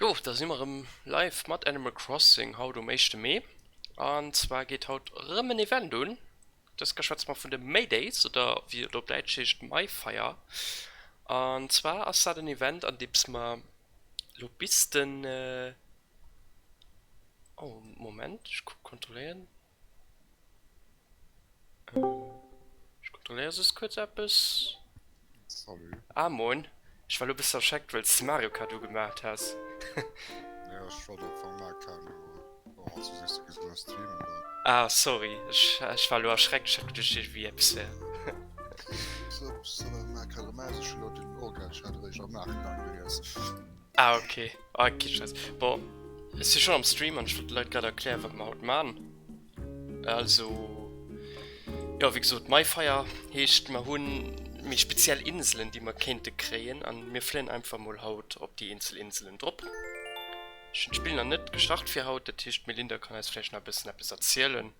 Jo, da sind wir im Live mit Animal Crossing, how du möchte me. Und zwar geht heute ein Event tun. Das geschwätzt mal von den Maydays oder wie du Deutsch ist Mayfire. Und zwar ist das ein Event, an dem man Lobbyisten. Oh, Moment, ich kontrollieren. Ich kontrolliere es kurz etwas. Sorry. Ah, moin. Ich war du bist erschreckt, weil du Mario Kart du gemacht hast. Ja, ich war doch von Markan. Oh, hast du siehst, du gehst streamen dann. Ah, sorry. Ich war nur erschreckt, ich dachte, das ist wie etwas. So, Markan, ich will den Organ, ich hatte ich am Nachgang gewesen. Ah, okay. Okay, scheiße. Boah, es ist schon am Stream und ich würde Leute gerade erklären, was wir heute machen. Also, ja, wie gesagt, MyFire heißt, wir haben mit speziell Inseln, die wir könnte kreieren, und wir fliehen einfach mal Haut auf die Inseln drauf. Ich spiele noch nicht gestartet für Haut, das heißt, Melinda kann jetzt vielleicht noch ein bisschen etwas erzählen.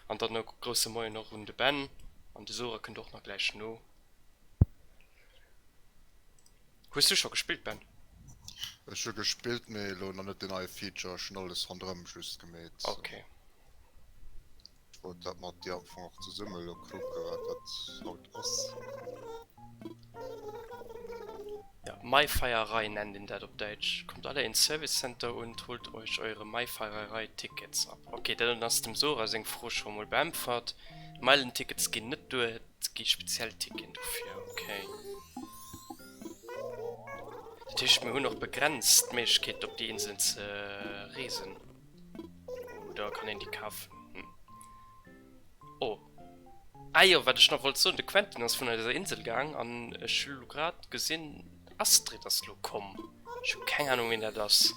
Und dann noch große Mäuer noch Runde Ben. Und die Sora können doch noch gleich noch. Hast du schon gespielt, Ben? Ich habe gespielt, mir noch nicht den neuen Feature, schon alles von drin Schluss gemäht. Okay. Ich wollte das mal die Anfang auch zu sammeln und gucken, was das halt ist. Ja, MyFire nennt in der auf Deutsch. Kommt alle ins Service Center und holt euch eure MyFire-Tickets ab. Okay, dann hast dem Sora sing froh schon mal beantwortet. Meilen-Tickets gehen nicht durch, es geht speziell Ticket dafür, okay. Das ist mir noch begrenzt, Möglichkeit auf die Inseln zu reisen. Oder kann ich die kaufen? Oh. Ah ja, was ich noch wollte so, der Quentin ist von dieser Insel gegangen und ich habe gerade gesehen, Astrid das lo kommen. Ich habe keine Ahnung, wen er das.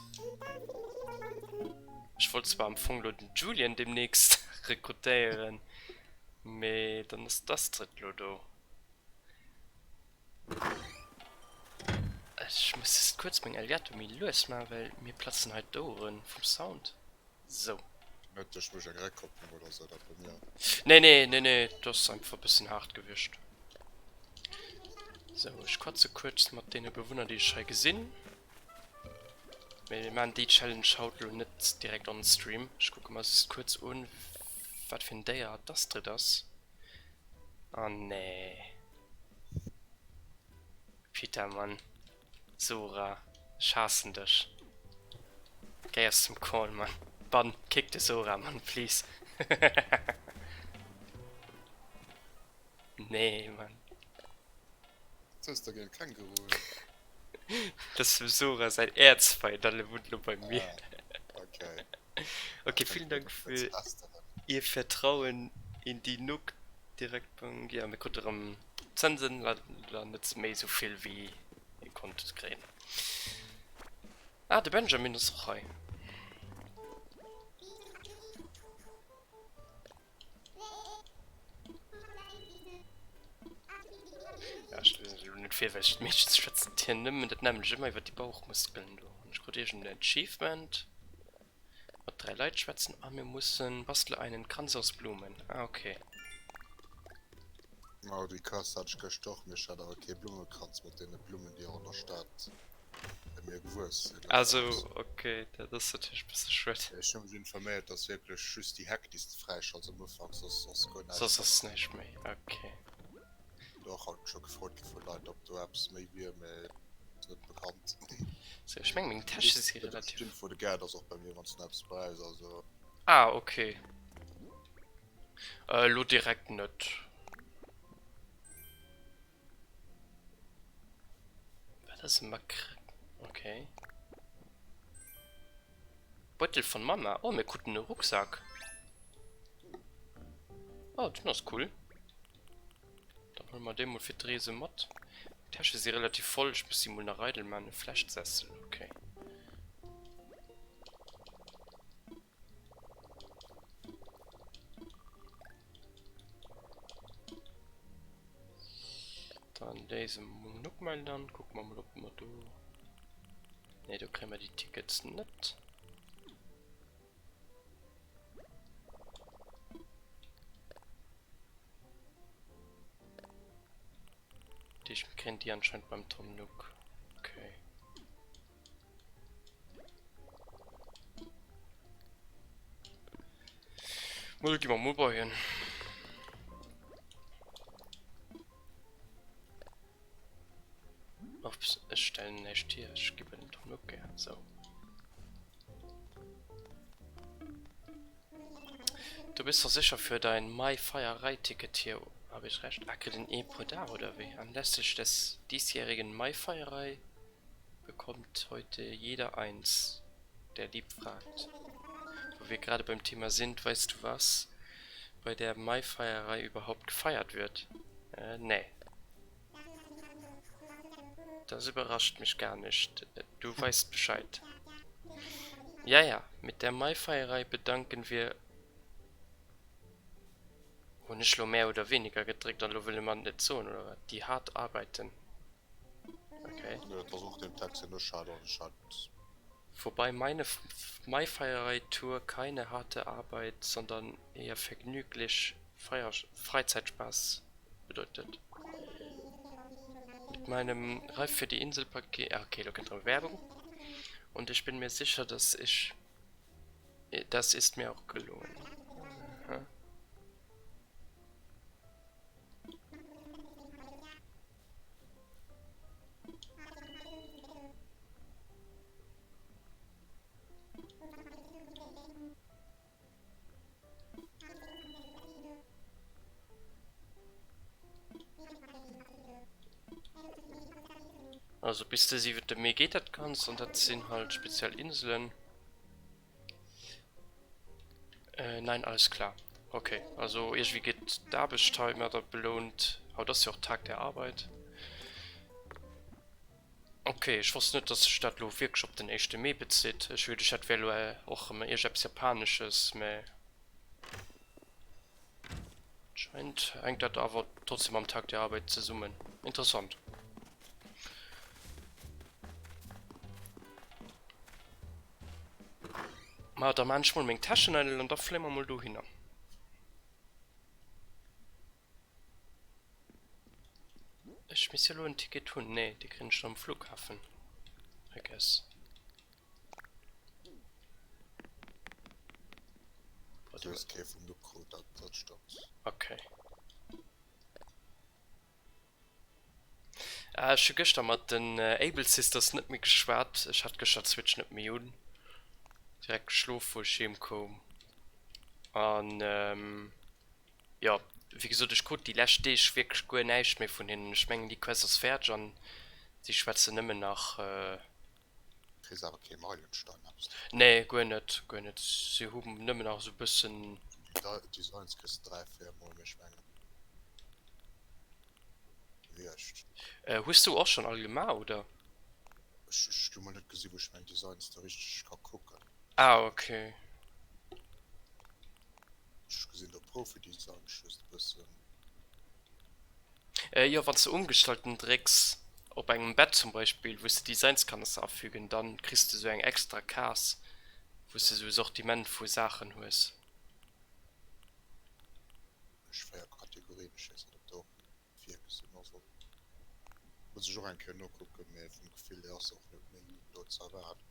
Ich wollte zwar am Anfang den Julian demnächst rekrutieren. Aber dann ist das Lodo. Ich muss jetzt kurz mein Aliatomy lösen, weil mir platzen halt die Ohren vom Sound. So. Nicht, dass ich mich ja gucken oder so, das bei mir. Nee, das ist einfach ein bisschen hart gewischt. So, ich kotze kurz mit den Bewohnern, die ich schon gesehen. Man die Challenge schaut nicht direkt on Stream. Ich gucke mal kurz an, was für ein Day hat das drin das. Oh nee. Peter, Mann. Sora. Ich hasse dich. Geh aus dem Call, Mann. Bann, kick the Sora, Mann, please. Nee, Mann. Das ist doch kein Känguru. Das ist Sora sein Erzfeind, alle wohnt nur bei mir. Ah, okay. Okay, vielen Dank für ihr Vertrauen in die Nook direkt beim. Ja, wir konnten am Zinsen nicht mehr so viel wie ihr konntet kriegen. Ah, der Benjamin ist auch rein. Ja, ich weiß nicht viel, weil ich mich schätzen hier nimmt, das nämlich immer über die Bauchmuskeln. Und ich kriege ein Achievement. Mit 3 Leute schwätzen, aber wir müssen basteln einen Kranz aus Blumen. Ah, okay. Oh, die Kasse hat ich gestochen, mir hat aber kein Blumenkranz mit den Blumen, die auch in der Stadt bei mir gewusst. Also, okay, das ist natürlich ein bisschen schwer. Ich habe mich informiert, dass wirklich schüss die Hack, die ist fresh, also am Anfang so gut. So ist es nicht mehr. Okay. Doch, hat schon gefreut von Leuten, ob du Apps maybe mir nicht bekannt. So, ich meine, meine Tasche ist hier relativ. Stimmt, vor der Geld, das auch bei mir, wenn Snaps Preis, also. Ah, okay. Lo direkt nicht. Was ist ein Makr? Okay. Beutel von Mama. Oh, mir guckt einen Rucksack. Oh, das ist cool. Dann holen wir den mal für Drese Mod. Die Tasche ist hier relativ voll. Ich muss sie mal nach Reidelmann eine Flaschsessel. Okay. Dann diese Monok mal dann. Gucken wir mal, ob wir da. Ne, da kriegen wir die Tickets nicht. Ich kenne die anscheinend beim Tom Nook. Okay. Mal gehen wir mal bei hin. Ups, ich stelle nicht hier, ich gebe den doch nur gern, so. Du bist doch sicher für dein Mai-Feierei-Ticket hier, habe ich recht? Ach, den Epo da oder wie? Anlässlich des diesjährigen Mai-Feierei bekommt heute jeder eins, der lieb fragt. Wo wir gerade beim Thema sind, weißt du was bei der Mai-Feierei überhaupt gefeiert wird? Nee. Das überrascht mich gar nicht. Du weißt Bescheid. Ja, ja, mit der Mai-Feierei bedanken wir. Und nicht nur mehr oder weniger gedrückt, dann will man nicht so, oder was? Die hart arbeiten. Okay. Ja, versucht den Taxi nur schade und schade. Wobei meine Mai-Feierei-Tour keine harte Arbeit, sondern eher vergnüglich Freizeitspaß bedeutet. Mit meinem Reif für die Inselpaket. Okay, da kommt noch Werbung. Und ich bin mir sicher, dass ich. Das ist mir auch gelungen. Aha. Also bis du sie wieder mehr geht das kannst und das sind halt speziell Inseln. Nein, alles klar. Okay, also irgendwie geht da Timer da belohnt. Aber das ist ja auch Tag der Arbeit. Okay, ich wusste nicht, dass die Stadt lo wirklich auf den 1. Mai bezieht. Ich würde halt auch immer etwas Japanisches, mehr. Scheint hängt das aber trotzdem am Tag der Arbeit zu summen. Interessant. Ma da manchmal meine Taschen ein und da flimmern wir mal du hin. Ich muss ja nur ein Ticket tun. Nee, die kriegen schon am Flughafen. I guess. Du hast kein von der Crew, das stimmt. Okay. Ich habe gestern mit den Able Sisters nicht mehr geschwärzt. Ich hatte gestern Switch nicht mehr tun. Direkt geschlafen, wo ich heimkomme. Und ja, wie gesagt, ich konnte die letzte ich wirklich gut nicht mehr von denen. Ich meine, die Quests fertig und die schwätzen nicht mehr nach. Du kriegst aber kein Meilenstein. Nee, gut nicht, gut nicht. Sie haben nicht mehr nach so ein bisschen. Die sollen es kriegst 3-4 Mal mehr schmengen. Wirst. Hast du auch schon alle gemacht, oder? Ich du mal nicht gesehen, wo ich mein Designs da richtig kann gucken. Ah, okay. Ich gesehen, der Profi-Design ist ein bisschen. Ja, wenn du umgestalten Drecks auf einem Bett zum Beispiel, wo du Designs kannst abfügen, dann kriegst du so ein extra Cast, wo du so ein Sortiment von Sachen hast. Ich feier Kategorien, ich weiß nicht, ob da 4 gesehen oder so. Muss ich auch ein Kino gucken, mehr vom Gefühl her ist auch nicht mehr dort zu erwarten.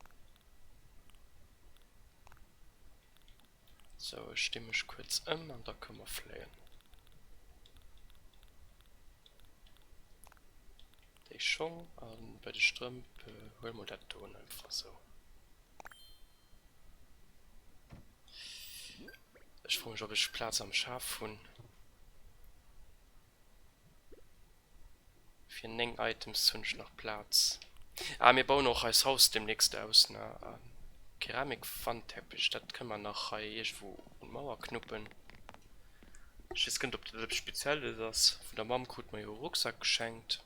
So, stimme ich kurz um und da können wir fliehen. Die schon, und bei den Strümpfen holen wir das Ton einfach so. Ich frage mich, ob ich Platz am Schaf habe. Für 9 Items habe ich noch Platz. Ah, wir bauen auch als Haus demnächst aus. Ne? Keramik-Pfannteppich, das kann man nachher irgendwo an Mauer knuppen. Ich weiß gar nicht, ob das etwas Spezielles ist. Von der Mom hat mir ihren Rucksack geschenkt.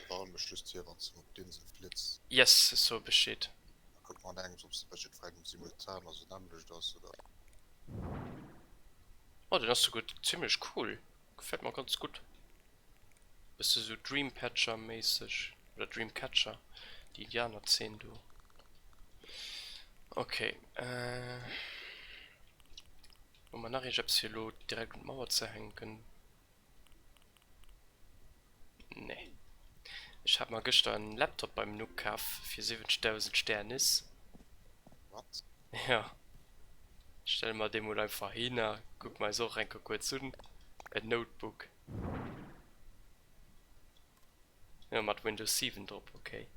Warum beschließt hier, wenn es mit den Flitz? Yes, so besteht. Guck mal, ob es welche Fragen simultan also nämlich das oder. Oh, den hast du gut. Ziemlich cool. Gefällt mir ganz gut. Bist du so Dreamcatcher-mäßig? Oder Dreamcatcher? Die Indianer 10, du. Okay, und man nachher, ich hab's hier direkt mit Mauer zu hängen. Nee. Ich Ich hab mal gestern einen Laptop beim Nook gekauft für 7000 Sternis. Was? Ja. Stell mal dem mal einfach hin, guck mal so rein, kurz zu. Ein Notebook. Ja, mit Windows 7 drauf, okay.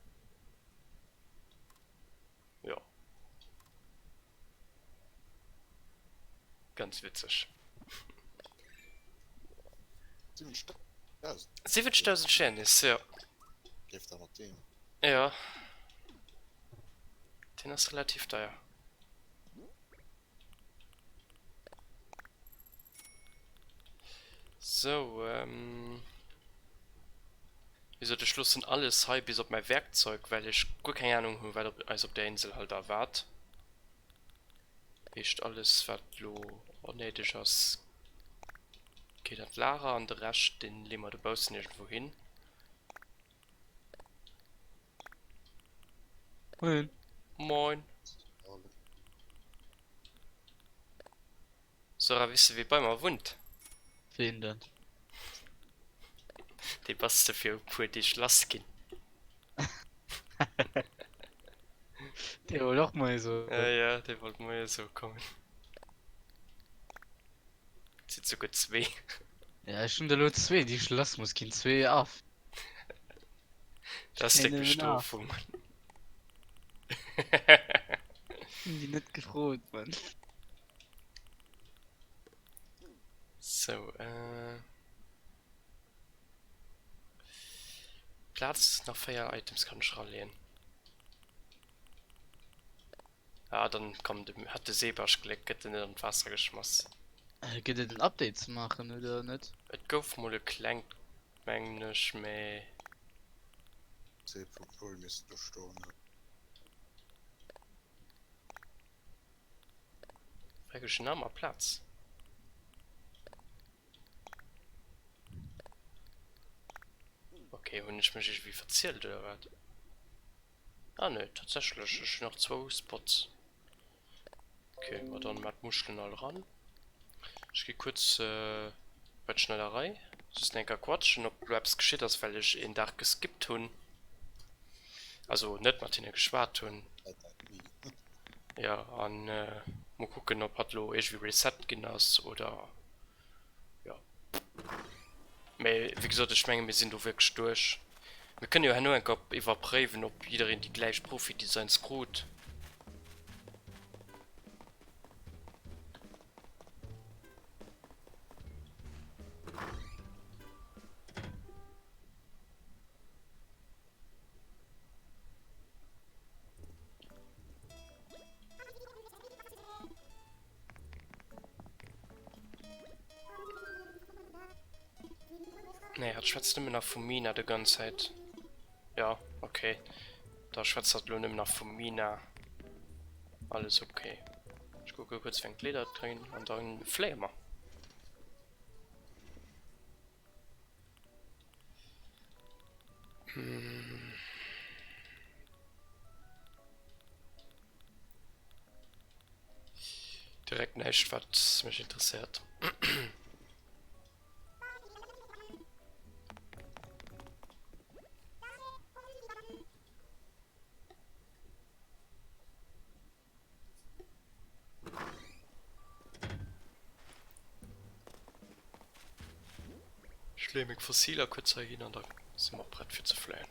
Ja. Ganz witzig. 7000. 7000 Sternis, ja. Gibt da noch den. Ja. Den ist relativ teuer. So, wieso der Schluss sind alles halb bis auf mein Werkzeug, weil ich gut keine Ahnung habe, weil als ob der Insel halt da wart. Ist alles was lo unnötig ist. Geht das Lara und der Rest, den legen wir da draußen irgendwo hin. Moin. Moin. Alle. So, wisst ihr, wie bei mir wohnt? Wen denn? Die beste für pur die Schlosskin. Der war doch mal so. Ja, der wollte mal so kommen. Sieht sogar zwei. Ja, schon der Lot 2, die Schloss muss kein 2 auf. Das ist die Keine Bestufung. Die nicht gefroht, Mann. So, Platz nach 4 Items kann ich rallieren. Ja, dann kommt, hat der Seebarsch gelegt in den Wasser geschmissen. Geht den Updates machen oder nicht? Et gouf mal klenk mengglisch me 10.0 müssen durchstehen. nammer Platz. Okay, hun ich mich wie verzielt oder wat? Ah ne, tatsächlich ich noch 2 Spots. Okay, war dann mat Muscheln all ran. Ich geh kurz bei Schnellerei. Das ist denker Quatsch, ob Raps geschieht das, weil ich in Dach geskippt hun. Also net Martine geschwart hun. Ja, an mal gucken, ob hat lo ich wie Reset genoss oder ja. Me, wie gesagt, ich meine, wir sind doch wirklich durch. Wir können ja nur ein Kopf überprüfen, ob jeder in die gleiche Profi-Designs gut. Ne, hat schwätzt immer nach Fumina die ganze Zeit. Ja, okay. Da schwätzt hat nur immer nach Fumina. Alles okay. Ich gucke kurz, wenn Leder drin und dann Flamer. Direkt nicht, was mich interessiert. Ich lehne mich fossiler kurz hin und dann sind wir bereit für zu fliehen.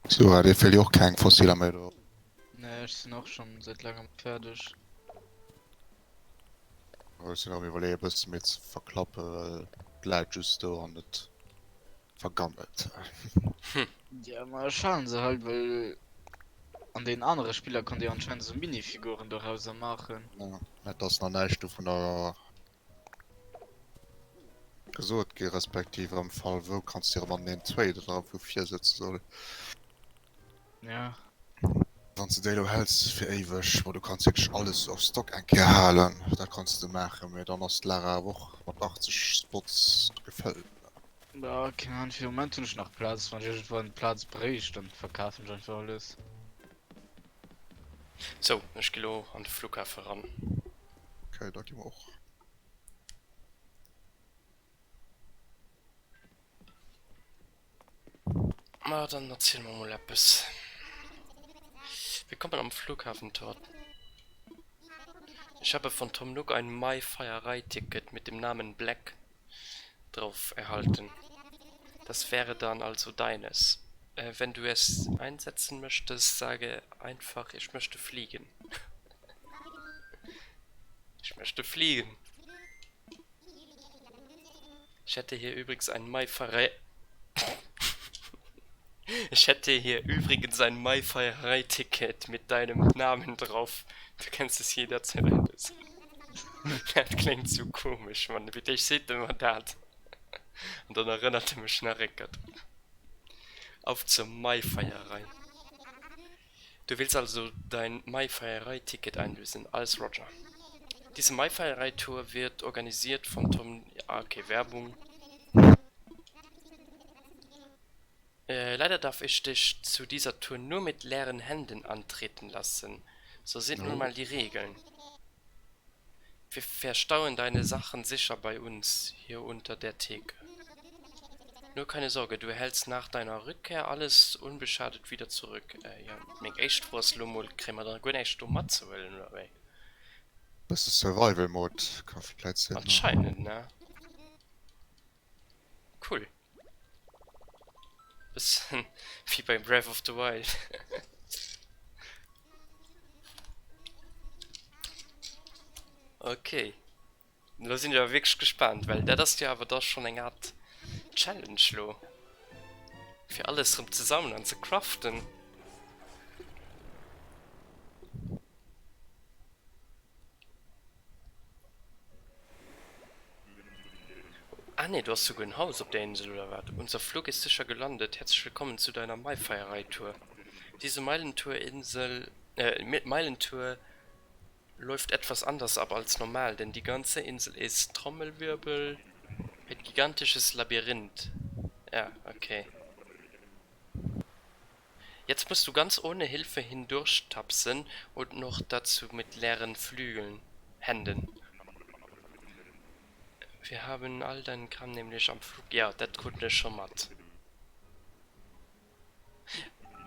So, der fällt auch kein Fossiler mehr. Da. Ne, ich bin auch schon seit langem fertig. Wir sind am überlegen, bis mit verklappen, weil gleich just da und nicht vergammelt. Ja, mal schauen sie halt, weil an den anderen Spieler kann die anscheinend so Minifiguren daraus machen. Ja, das noch nicht von der gesucht, respektive im Fall, wo kannst du dir man den 2 drauf, wo 4 sitzen soll. Ja. Sonst du hältst für ewig, wo du kannst wirklich alles auf Stock einkehren, da kannst du machen, mir dann hast du Lara auch mit 80 Spots gefällt. Ja, keine Ahnung, für den Moment tue ich noch Platz. Wenn ich irgendwo einen Platz bricht, dann verkaufen ich einfach alles. So, ich gehe an den Flughafen ran. Okay, da gehen wir auch. Na, dann erzählen wir mal etwas. Wir kommen am Flughafen dort. Ich habe von Tom Nook ein Mai-Feierei-Ticket mit dem Namen Black drauf erhalten. Das wäre dann also deines. Wenn du es einsetzen möchtest, sage einfach, ich möchte fliegen. Ich möchte fliegen. Ich hätte hier übrigens ein Mai-Feierei... Ich hätte hier übrigens ein Mai-Feierei-Ticket mit deinem Namen drauf. Du kennst es jederzeit. Das klingt so komisch, man. Bitte, ich sehe immer das. Und dann erinnerte mich nach Reckert. Auf zur Mai-Feierei. Du willst also dein Mai-Feierei-Ticket einlösen, als Roger. Diese Mai-Feierei-Tour wird organisiert von Tom... Okay, Werbung. Leider darf ich dich zu dieser Tour nur mit leeren Händen antreten lassen. So sind nun mal die Regeln. Wir verstauen deine Sachen sicher bei uns, hier unter der Theke. Nur keine Sorge, du erhältst nach deiner Rückkehr alles unbeschadet wieder zurück. Ja, mich echt was Lummel, kriegen wir da gut echt dumm zu wollen, oder wie? Das ist Survival Mode. Kann vielleicht sein. Anscheinend, ne? Cool. Bisschen wie bei Breath of the Wild. Okay. Da sind wir wirklich gespannt, weil das ja aber doch schon eine Art Challenge, lo. Für alles rum zusammen an zu craften. Ah ne, du hast sogar ein Haus auf der Insel oder was? Unser Flug ist sicher gelandet. Herzlich willkommen zu deiner Mai-Feierei-Tour. Diese Meilentour läuft etwas anders ab als normal, denn die ganze Insel ist Trommelwirbel, ein gigantisches Labyrinth. Ja, okay. Jetzt musst du ganz ohne Hilfe hindurchtapsen und noch dazu mit leeren Flügeln, Händen. Wir haben all deinen Kram nämlich am Flug. Ja, das konnte ich schon mal.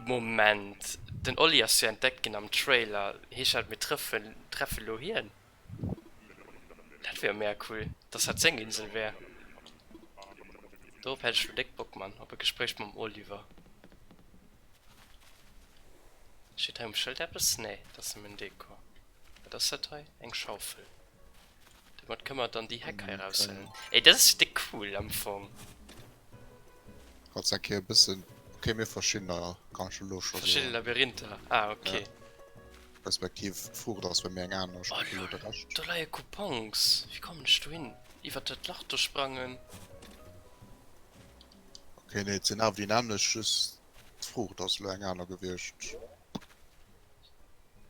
Moment. Den Olli hast du ja entdeckt am Trailer. Ich halt mit Treffen hier. Das wäre mehr cool. Das hat Senginsel wäre. Darauf hätte ich für Bock, Mann. Aber Gespräch mit dem Oliver. Steht da im Schild etwas? Nee, das ist mein Deko. Das ist da eng Schaufel. Damit können wir dann die Hecke rausholen. Ey, das ist dick cool am Anfang. Gott sei Dank hier ein bisschen. Okay, mir verschiedene ganz los. Verschiedene Labyrinthe. Ah, okay. Ja. Perspektiv fuhr das für mehr an. Oh, da leihe Coupons. Wie kommst du hin? Ich war das Loch durchsprangen. Okay, ne, sind auch dynamisch ist fuhr das länger an gewischt.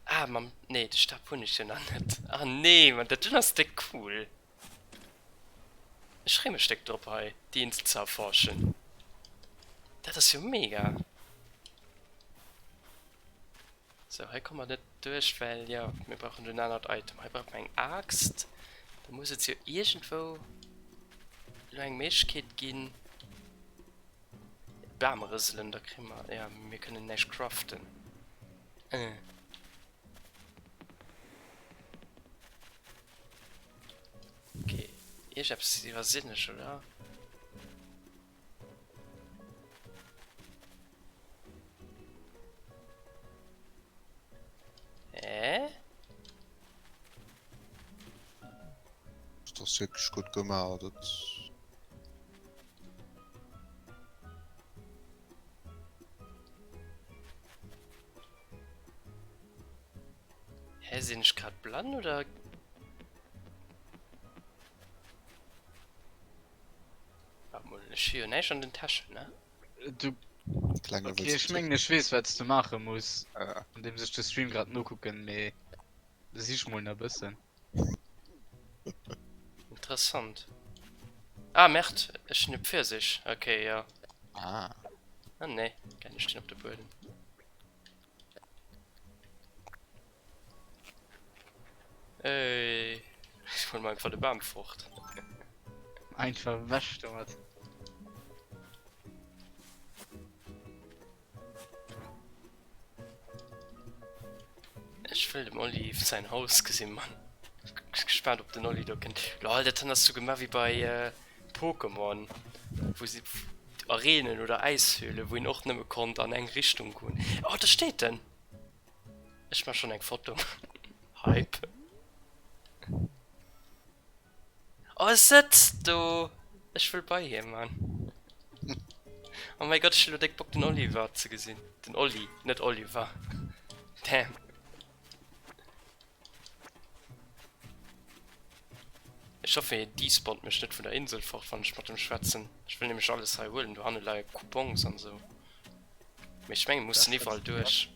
Ah, man. Nee, das Stab nicht den nicht. Ah, nee, man, das ist dick cool. Ich schreibe steckt dabei, die Insel zu erforschen. Das ist ja mega. So, hier kommen wir nicht durch, weil ja, wir brauchen ein anderes Item. Hier braucht man eine Axt. Da muss jetzt hier irgendwo eine Möglichkeit gehen. Wärmerisseln, da kriegen wir. Ja, wir können nicht craften. Okay, ich hab's sinnisch, oder? Das ist wirklich gut gemacht. Das Hä, sind ich grad blank oder? Ich hier nicht an den Taschen, ne? Du, kleine okay, ich meine, ich weiß, was du machen musst. An dem sich der Stream gerade nur gucken, nee. Das ist mal ein bisschen. Interessant. Ah, merkt. Ich schnipp Pfirsich. Okay, ja. Ah. Ah, ne. Kann nicht stehen auf der Boden. Ey. Ich hol mal einfach den Baum fort. Einfach wäscht wat. Ich will dem Olli sein Haus gesehen, Mann. Ich bin gespannt, ob den Olli da kennt. Lol, das hast du gemacht wie bei Pokémon. Wo sie Arenen oder Eishöhle, wo ihn auch nicht mehr konnte, an eine Richtung gehen. Oh, da steht denn. Ich mach schon ein Foto. Hype. Oh, sitzt du. Ich will bei hier, Mann. Oh mein Gott, ich will direkt Bock den Oliver zu gesehen. Den Olli, nicht Oliver. Damn. Ich hoffe, die spawnt mich nicht von der Insel fort, wenn ich mit dem Schwätzen. Ich will nämlich alles holen, du hast leider Coupons und so. Ich meine, muss nie voll durch.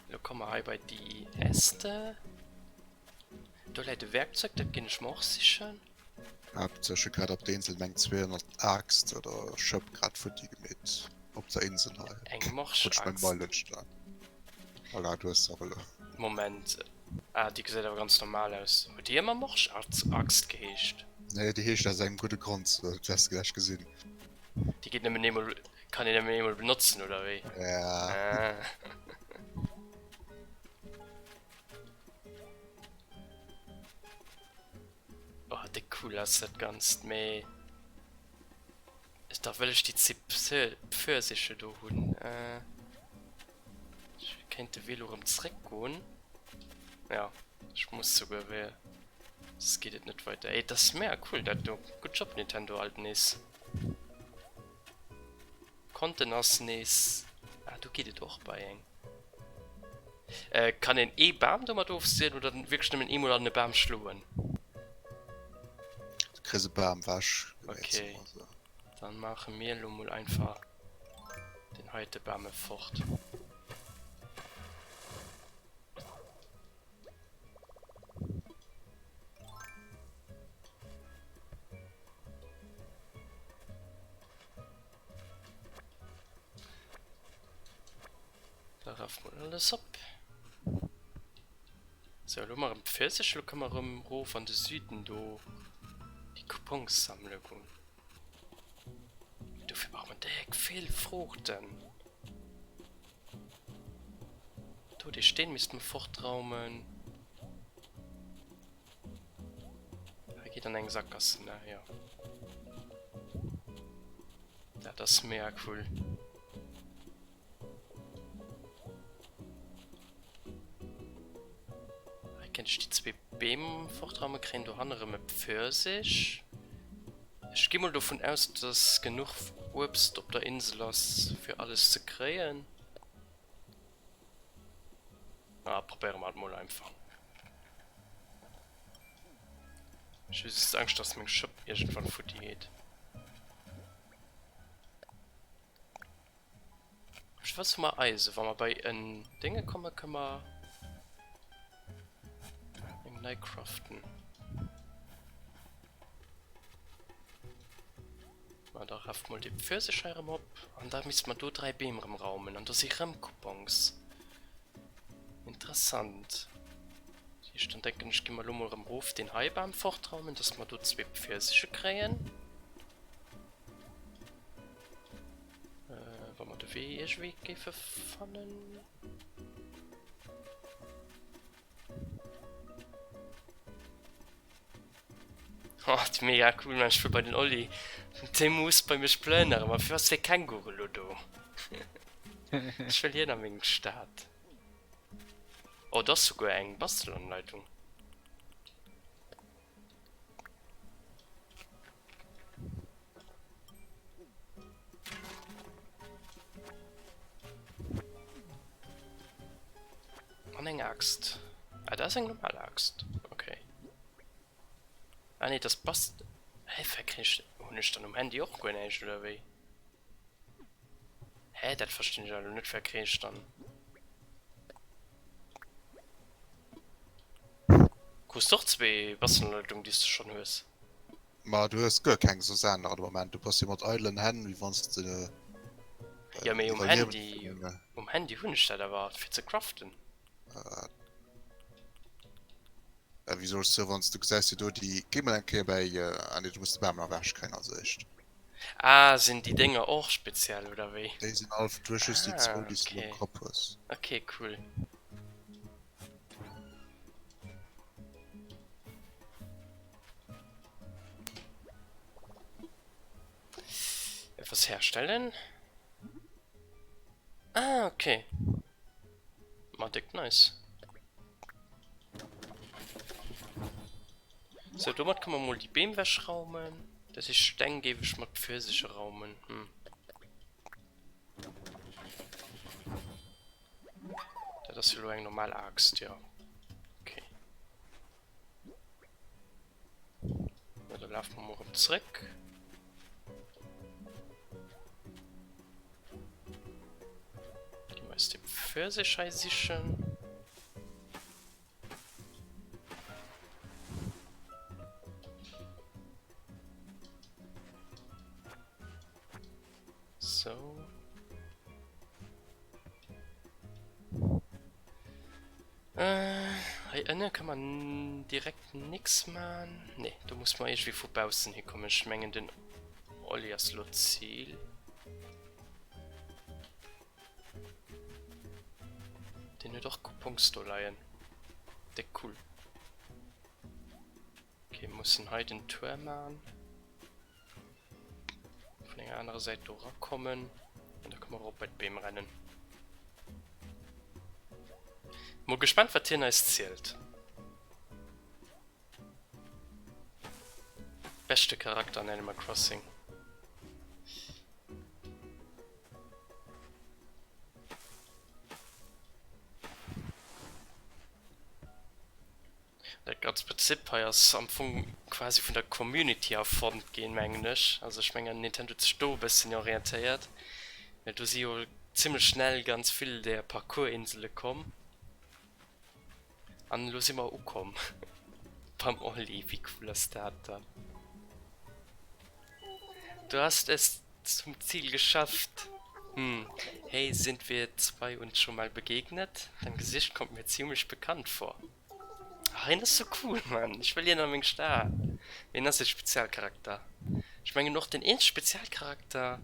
Da kommen wir bei die Äste. Da leider Werkzeug, da kann ich mir auch sicher. Habt ihr schon gerade auf der Insel mengt 200 Axt oder Schöp gerade für die mit auf der Insel halt. Eng machst Und ich mein Ball da. Voilà, du hast aber. Moment. Ah, die sieht aber ganz normal aus. Und die immer machst als Axt gehischt. Ne, die Hecht aus einem guten Grund, du hast gleich gesehen. Die geht nämlich nicht mehr, kann ich nämlich nicht mehr benutzen, oder wie? Ja. Ah. Oh, der cool aus das ganz mehr. Da will ich die Pfirsiche da holen. Ich könnte Velorum zurückgehen. Ja, ich muss sogar wer. Das geht jetzt nicht weiter. Ey, das ist mehr cool, dass du. Good Job, Nintendo alten ist. Contenance nis. Ah, du geht es auch bei eng. Kann den E-Baum da mal drauf sehen oder wirklich nur einen E- oder eine Baum schluen? Du kriegst einen Baum wasch. Okay. Dann machen wir mal einfach den heute Baum fort. Darauf mal alles ab. So, schau mal im Pfirsich, schau mal im Hof an den Süden, do die Coupons sammeln. Dafür braucht man direkt viel Fruchten. Du, die stehen müssten wir fortraumen. Da geht dann ein Sackgasse, na ja. Ja, das ist mehr cool. Da kann ich die zwei Bämen fortraumen kriegen, du andere mit Pfirsich. Ich gehe mal davon aus, dass genug Obst auf der Insel ist, für alles zu kriegen. Na, probieren wir mal einfach. Ich habe jetzt Angst, dass mein Shop irgendwann vor die geht. Ich weiß mal Eisen, wenn wir bei Dinge kommen, können wir neu craften. Da rafft mal die Pfirsichscheibe ab und da müsste man da 3 Bäume im Raum und da sind Coupons. Interessant. Ich dann denke ich, gehe mal im Hof den Heibaum fortraumen, dass wir dort 2 Pfirsiche kriegen. Wenn wir den Weg verfannen. Oh, das ist mega cool, man, ich will bei den Olli. Der muss bei mir splönen, aber für was für Känguru, Ludo? Ich will hier nach dem Start. Oh, das ist sogar eine Bastelanleitung. Und eine Axt. Ah, da ist eine normale Axt. Okay. Ah ne, das passt. Hä, verkriegst du nicht dann am Handy auch gar nicht, oder wie? Hä, das verstehe ich also nicht, verkriegst dann. Kust doch zwei Wasserleitungen, die du schon hörst. Ma du hast gar kein so sein an moment du pass mat eilen hen wie wannst Ja, mir um evaluieren Handy, von, um Handy Hundestadt war für zu craften. wieso so wannst du gesagt du die gimmel enke bei an du musst beim wäsch kein also echt Ah, sind die Dinger auch speziell, oder wie? die sind auf durchs die zwei die Okay. Kopf Okay, cool. Etwas herstellen? Ah, okay. Madig nice. So, damit kann man mal die Beamwäsche raumen. Das ist, dann gebe ich mal für sich raumen. Das ist ja eine normale Axt, ja. Okay. Ja, dann laufen wir mal zurück. Die meiste Pfirsich sichern. So. Hier kann man direkt nix machen. Ne, du musst mal irgendwie vorbausen. Hier kommen schmengen den Olias Ziel. Den wir doch Coupons leihen. Der cool. Okay, müssen heute den Tor machen. Von der anderen Seite kommen. Und da kann man auch bei dem rennen. Mal gespannt, was hier nice zählt. Beste Charakter an Animal Crossing. Der ganze Prinzip ist am Anfang quasi von der Community erfunden gehen, Englisch. Also ich meine, Nintendo ist da ein bisschen orientiert. Weil du siehst ziemlich schnell ganz viele der Parcours-Inseln kommen. An los immer kommen. Beim Olli, wie cool ist das dann? Du hast es zum Ziel geschafft. Hey, sind wir zwei uns schon mal begegnet? Dein Gesicht kommt mir ziemlich bekannt vor. Ach, das ist so cool, Mann. Ich will hier noch ein wenig da. Wen hast du Spezialcharakter? Ich meine noch den ersten Spezialcharakter,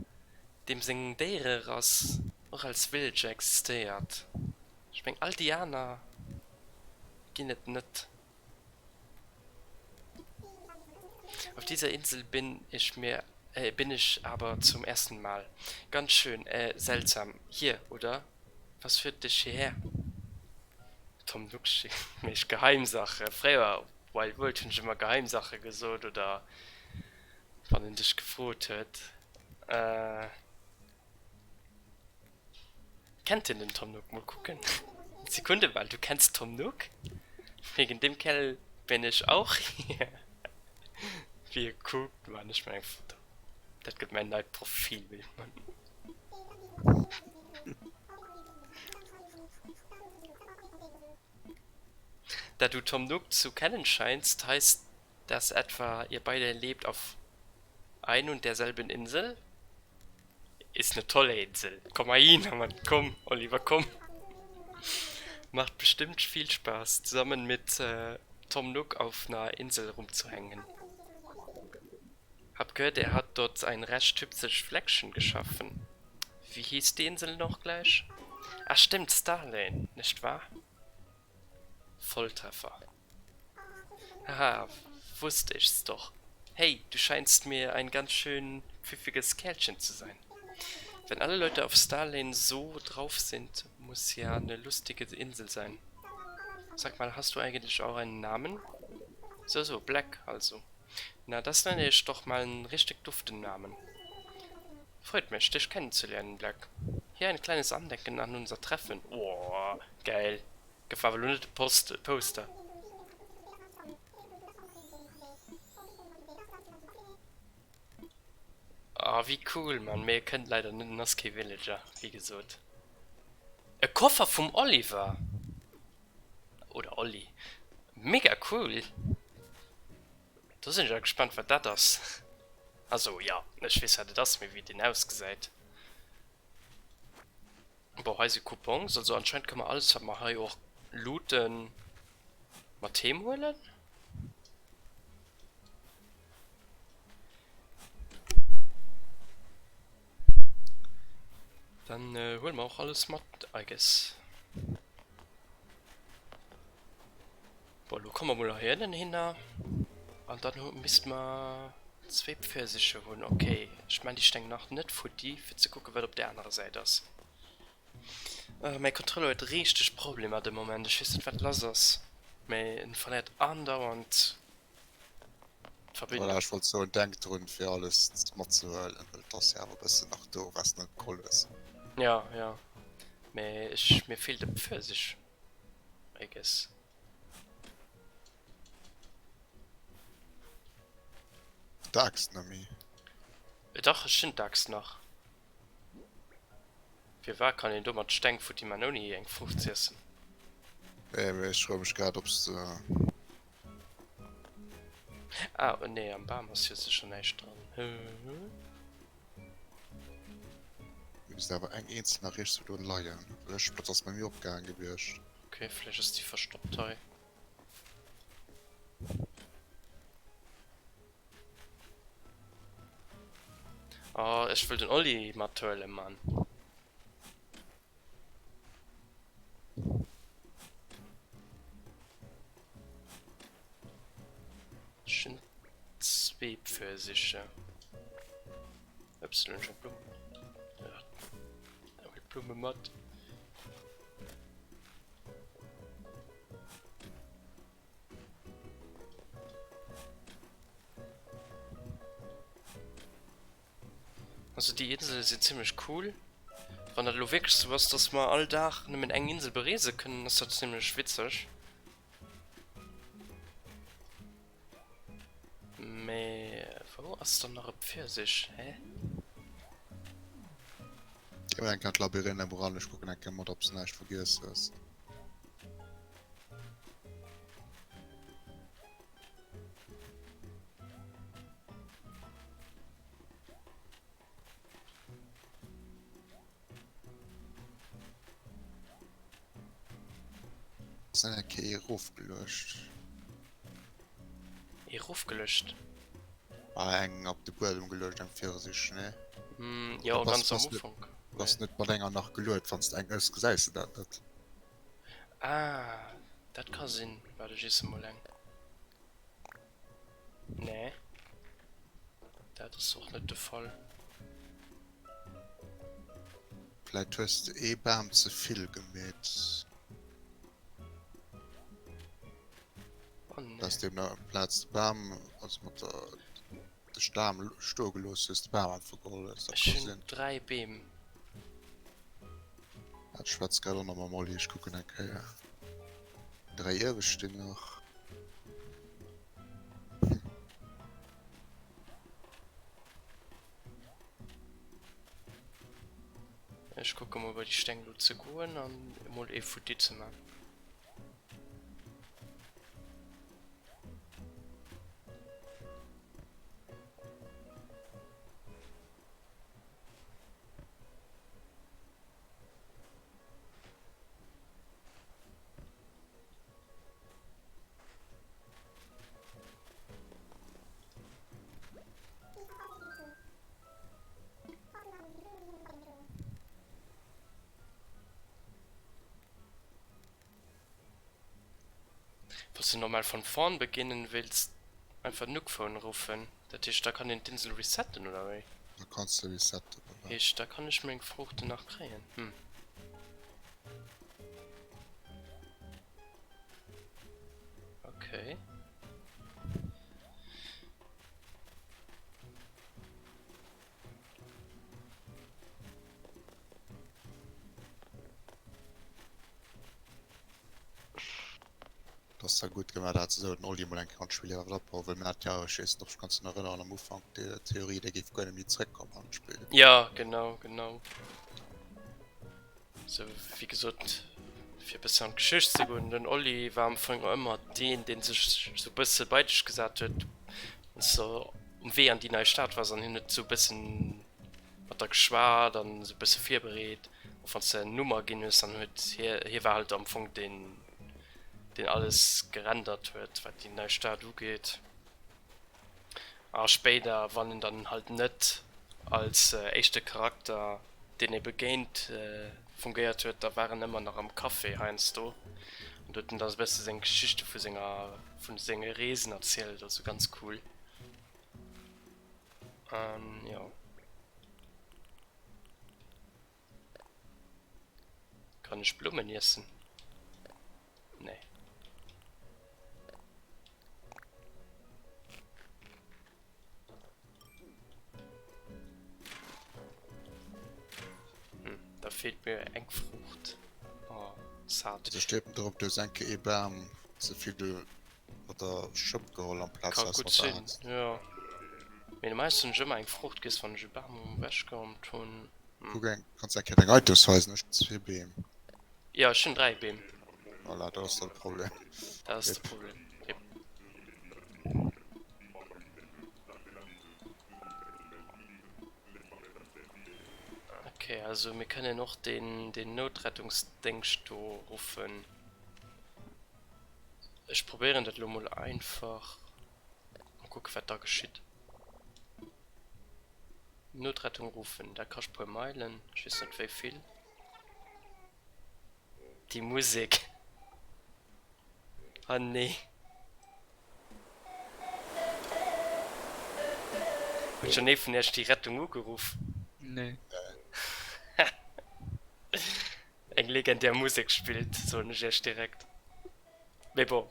dem Singdere raus auch als Villager existiert. Ich meine, Aldiana geht nicht. Auf dieser Insel bin ich aber zum ersten Mal. Ganz schön, seltsam. Hier, oder? Was führt dich hierher? Tom Nook mich Geheimsache. Früher, weil wollte ich immer Geheimsache gesucht oder wann ihn dich gefroht hat. Kennt ihr den Tom Nook? Mal gucken. Sekunde, weil du kennst Tom Nook? Wegen dem Kerl bin ich auch hier. Wie ihr guckt, man, ich mein Foto. Das gibt mein neues Profilbild, Mann. Da du Tom Nook zu kennen scheinst, heißt das etwa, ihr beide lebt auf ein und derselben Insel? Ist eine tolle Insel. Komm mal hin, Mann. Komm, Oliver, komm. Macht bestimmt viel Spaß, zusammen mit Tom Nook auf einer Insel rumzuhängen. Hab gehört, er hat dort ein recht hübsches Fleckchen geschaffen. Wie hieß die Insel noch gleich? Ach stimmt, Starlane, nicht wahr? Volltreffer. Haha, wusste ich's doch. Hey, du scheinst mir ein ganz schön pfiffiges Kerlchen zu sein. Wenn alle Leute auf Starlane so drauf sind, muss ja eine lustige Insel sein. Sag mal, hast du eigentlich auch einen Namen? So, Black also. Na, das nenne ich doch mal einen richtig duften Namen. Freut mich, dich kennenzulernen, Black. Hier ein kleines Andenken an unser Treffen. Oh, geil. Gefavorierte Poster. Ah, wie cool, man. Mir kennt leider nicht Noski Villager, wie gesagt. Ein Koffer vom Oliver. Oder Olli. Mega cool. Da sind ja gespannt, was das ist. Also ja, ich weiß halt das mir wie den ausgesehen. Aber heiße Coupons, also anscheinend kann man alles haben. Man auch looten, mal Themen holen. Dann holen wir auch alles mit, I guess. Boah, du kommst mal her, dann hin. Und dann müssten wir 2 Pfirsiche holen. Okay, ich meine, die stehen noch nicht für die, für zu gucken, was auf der anderen Seite ist. Mein Controller hat richtig Probleme im Moment. Ich weiß nicht, was los ist. Mein verliert andauernd Verbindung. Voilà, ich wollte so denkt run für alles mat zu das ja aber bist nach do was net cool ist. Ja, ja. Mir fehlt der Pfirsich. I guess. Dax nami. Doch, ich bin DAX noch. Wie war kann den dummer Steng für die man noch nie eng Frucht essen? Ich schreibe mich grad ob's Ah, oh, nee, am Baum ist jetzt schon nicht dran. ist aber eng eens nach rechts du leiien. Lech das bei mir opgang gewircht. Okay, vielleicht ist die verstoppt. Hey. Oh, ich will den Olli Matöle, Mann. Schön 2 Pfirsiche. Epsilon schon Blumen. Ja, da will Blume matt. Also die Insel sind ziemlich cool. Wenn du wirklich so was, dass wir all Tag mit einer Insel beresen können, ist das ziemlich witzig. Wo ist dann noch ein Pfirsich? Hä? en kan Labyrinth moralisch gucken en mod ops nicht vergis ist. Ruf gelöscht Ich ruf gelöscht. eng op de Bildung gelöscht eng für sich ne Ja, was- ganz am was Anfang. was net mal länger nach gelöst fandst eng geseiste dat Ah, das kann Sinn. Warte, ich esse mal lang. Nee. Das ist auch nicht der Fall. vielleicht hast bam zu viel gemäht Oh nee. dass dem na Platz bam als mat der Stamm stogelos ist bam vergol Schön 3 Beben. Schwarz gerade noch mal ich gucken okay, ja. 3 Jahre stehen noch Ich gucke mal über die Stängel zu gehen und mal Futti zu machen. Was du nochmal von vorn beginnen willst, einfach Nuckphone rufen. Der Tisch, da kann den Insel resetten oder wie? da kannst du reset Da kann ich mir Frucht nachkriegen. Okay. das ja gut gemacht hat so all die mal anspiel hat ja doch ganz erinnern am Anfang der Theorie der gibt keine mitrekommen anspielen Ja, genau. So, wie gesagt, für bisschen Geschichte zu gehen. Den Olli war am Anfang immer den sich so ein bisschen beidisch gesagt hat. Und so, weh an die neue Stadt war, dann nicht so ein bisschen hat er geschwar, dann so ein bisschen viel berät. Und von der Nummer ging es dann halt, hier war halt am Anfang den alles gerendert wird, was die neue Stadt geht. Aber später waren ihn dann halt nicht als echte Charakter, den er begeht, fungiert wird. Da waren immer noch am Kaffee heinst du und dort das beste seine Geschichte für seine Resen erzählt, also ganz cool. Ja. Kann ich Blumen essen? Nee. Da fehlt mir eng Frucht. Oh, zart. Du steht drauf, du senke eben so viel du oder Schubgehol am Platz Kann hast, gut was du sein, hast. ja. Wenn meisten immer eng Frucht gehst von Jubam wäschke und tun. Du kannst ja keine Autos heißen, nicht zwei BM. Ja, schon 3 Beam. Voilà, das ist das Problem. Das ist Yep. das Problem. Yep. Okay, also wir können noch den Notrettungsdenksto rufen. Ich probiere das mal einfach. Mal gucken, was da geschieht. Notrettung rufen, da kannst du paar Meilen. Ich weiß nicht, wie viel. Die Musik. Ah, nee. Und schon neben erst die Rettung gerufen. Nee. Eng legendär Musik spielt, so nicht erst direkt. Mais bon.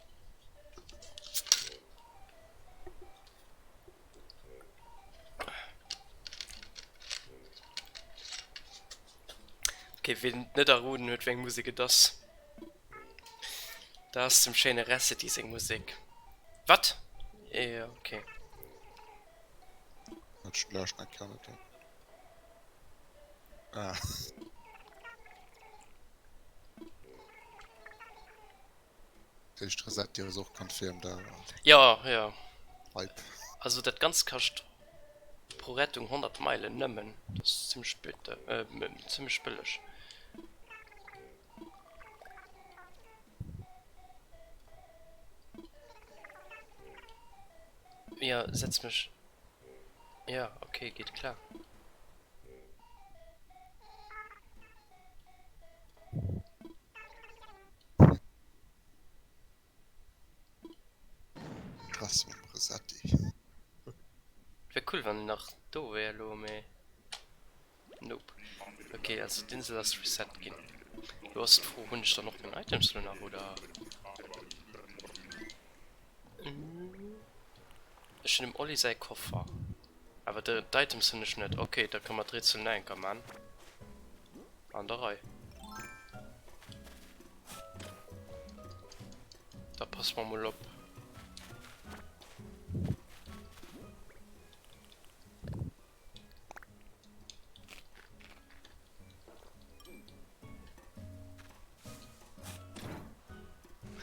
Okay, wenn nicht da ruhen wird wegen Musik das. Da ist zum schöne Reste diese Musik. Was? Ja, okay. Das löscht nicht gerne. Ah. Ich reset dir so confirm da. Ja, ja. Hype. Also das ganz kannst pro Rettung 100 Meilen nehmen. Das ist ziemlich spät, ziemlich billig. Ja, setz mich. Ja, okay, geht klar. Krass, man reset die. Wäre cool, wenn nach da wäre, Lome. Nope. Okay, also den soll das Reset gehen. Du hast froh, wenn ich da noch meine Items drin habe, oder? Ich nehme Olli sein Koffer. Aber die Items sind nicht nett. Okay, da kann man Rätsel nein, kann man. An der Reihe. Da passt man mal ab.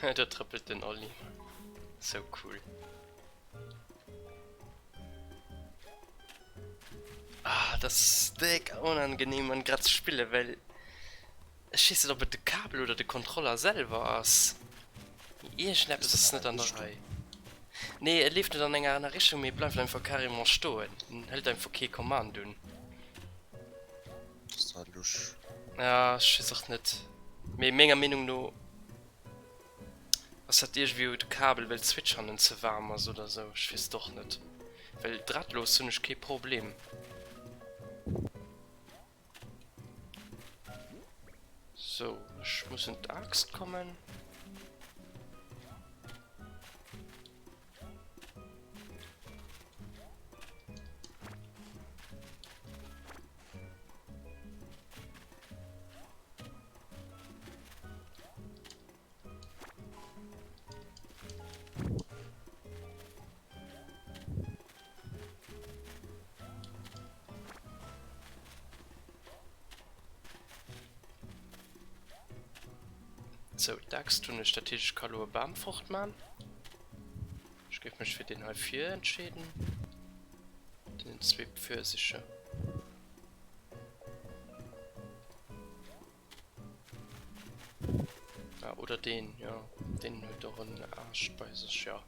Der trippelt den Olli. So cool. Ah, das ist dick unangenehm an gerade spiele, weil es schießt doch mit dem Kabel oder der Controller selber aus. Ihr schnappt es nicht an der Reihe. Nee, er lief nicht an einer Richtung, mir bleibt einfach carrément stehen. Hält einfach kein Kommando. Das ist halt lusch. Ja, ich weiß auch nicht. Mit meiner Meinung nur. Was hat irgendwie das Kabel, weil Switchern zu warm ist oder so? Ich weiß doch nicht. Weil drahtlos sind ich kein Problem. So, ich muss in die Axt kommen. So, Dax, du eine strategische Kalor Baumfrucht, Mann. Ich gebe mich für den H4 entschieden. Den 2 Pfirsiche. Ja, oder den, ja. Den mit doch einen Arsch bei sich, ja.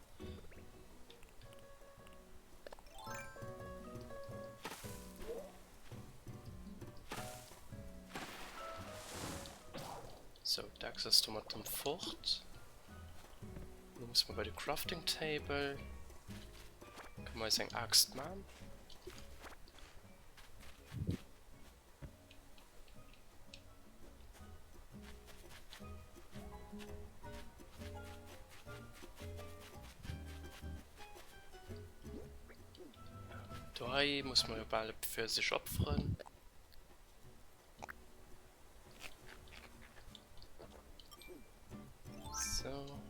So, Dax ist du mit dem Fort. Nun muss man bei der Crafting Table. Kann man jetzt eine Axt machen. Da muss man ja alle für sich opfern. So.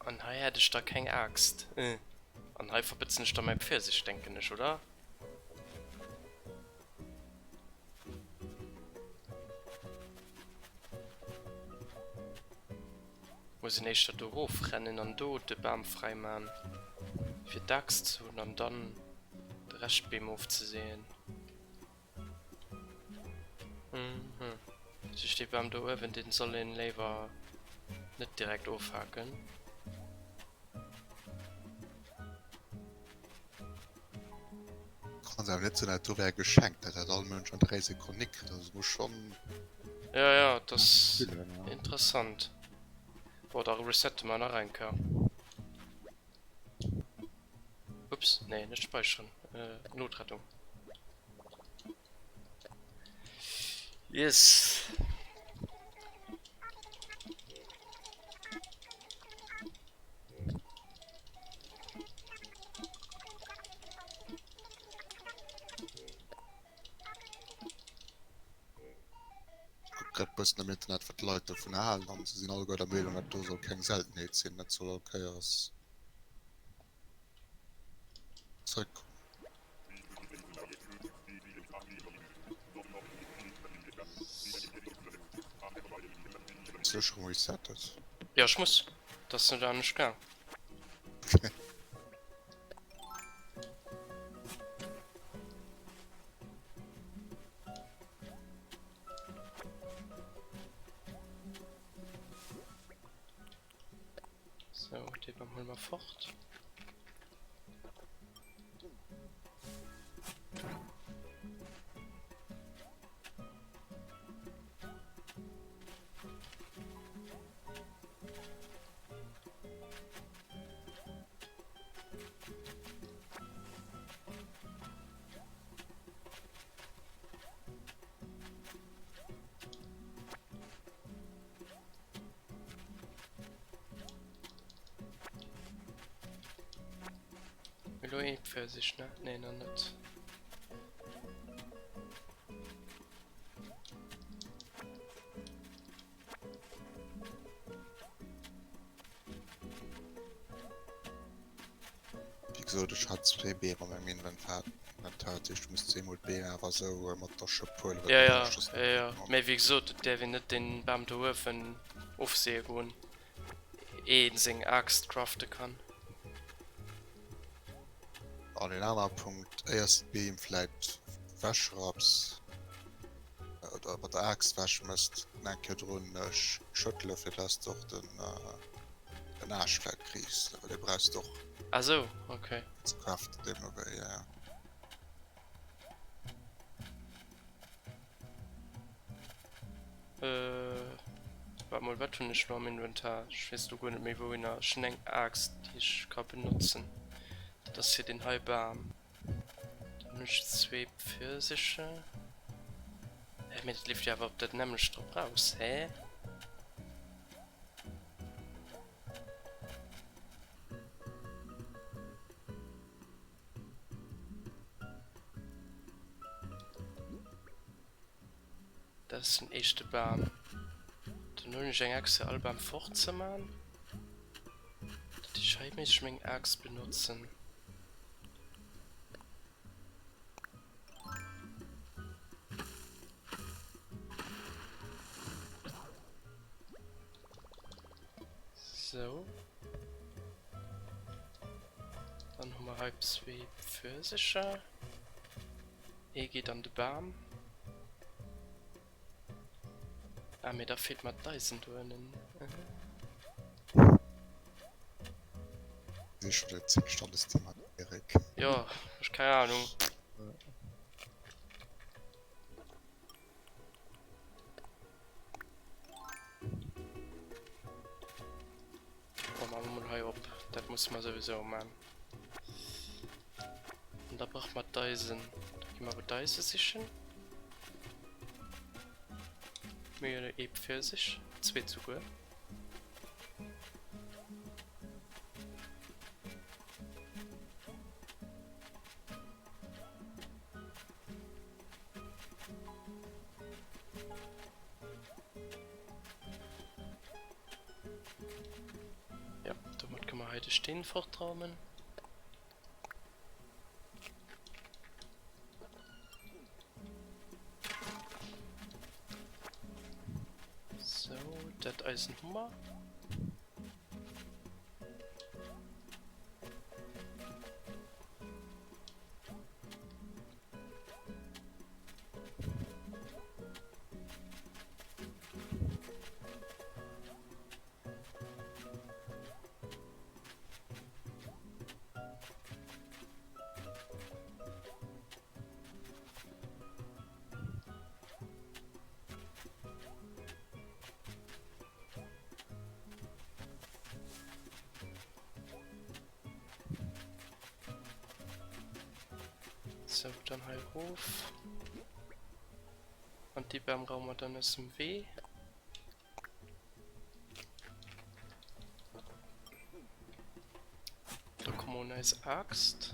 Und hier hätte ich da keine Axt. Und hier verbitzen ich da mein Pfirsich, denke ich, oder? Muss ich nicht da hochrennen und dort den Baum freimachen. Für Dax zu und dann den Rest beim aufzusehen. Also ich stehe beim da oben, den soll den Lever nicht direkt aufhaken. Kann se net zu Natur geschenkt, dat all Mënsch an 3 Sekunden nick, das muss schon Ja, ja, das ist ja. interessant. Boah, da reset man da rein kann. Ups, nee, nicht speichern. Notrettung. Yes. grad bëssen am Internet wat Leute vun erhalen an ze sinn all go der Meldung, dat do soll keng Seltenheet sinn, net soll okayers zeug. Sicherung resettet. Ja, ich muss. Das sind da nicht gar. So, den machen wir mal fort. Für sich, ne? Nee, noch nicht. Wie gesagt, ich hatte 2 Beeren am Inventar. Ich muss 10 mal Beeren, aber so mit der Schöpfung. Ja. Aber wie gesagt, der will nicht den Baum da oben aufsehen gehen. In seine Axt craften kann. An den anderen Punkt, erst Beam vielleicht Wäschraps oder mit der Axt waschen müsst, dann könnt ihr schütteln, für das doch den Arschfleck kriegst. Aber den brauchst du doch Also, okay. zu craften, den aber, ja. Warte mal, was tun ich noch im Inventar? Ich weiß du gar nicht mehr, wo ich eine schnelle Axt, die ich kann benutzen. Das hier den Halbarm. Dann ist 2 Pfirsiche. Mir lief ja aber ob das nämlich drauf raus, hä? Das ist ein echter Baum. Dann nur nicht eine Axt all beim Fortzumachen. Die Scheibe ist meine Axt benutzen. So. Dann haben wir halb zwei Pfirsiche. Geht an den Baum. Ah, mir da fehlt mal Dyson drinnen. Das ist schon der ziemlich Thema, Erik. Ja, ich keine Ahnung. Oh, machen wir mal ab. Das muss man sowieso machen. Und da braucht man Dyson. Da gehen wir bei Dyson sichern. Mir eben für sich. 2 Züge. Ja, damit kann man heute stehen fortraumen. So, das Eisenhummer. So, dann halt Hof. Und die beim Raum hat dann ist im W. Da kommen wir eine nice Axt.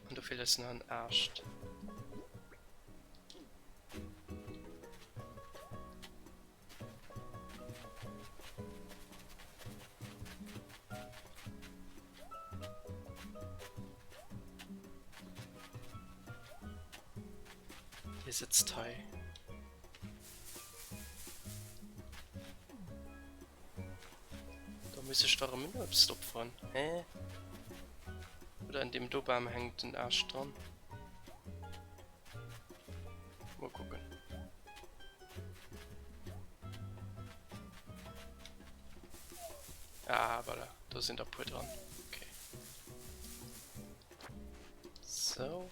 Und du fehlst noch ein Arsch. Hier sitzt Tai. Da muss ich doch im Minustop fahren. Hä? Oder an dem Dobam hängt ein Arsch dran. Mal gucken. Ah, voilà. Da sind ein paar dran. Okay. So.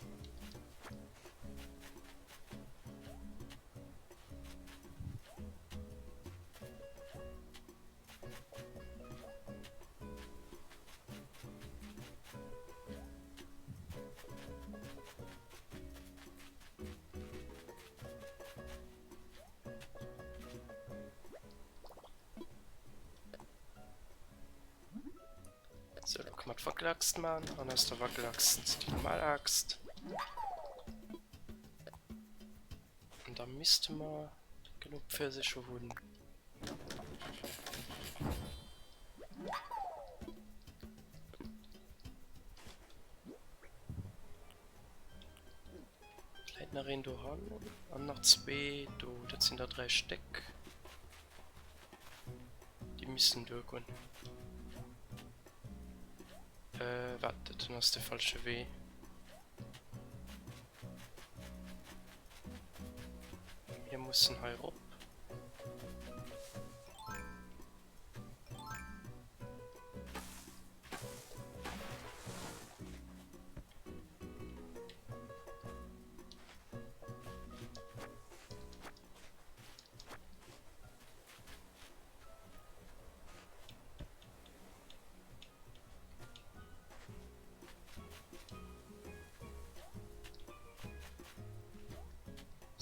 So, da kann man die Wackelaxt machen. Und aus der Wackelaxt die Normalaxt. Und da müsste man genug Pfirsiche holen. Leitnerin du haben. Und noch 2, du, das sind da 3 Stück. Die müssen durchgehen. Warte, dann hast du der falsche W. Hier muss ein Hai rob.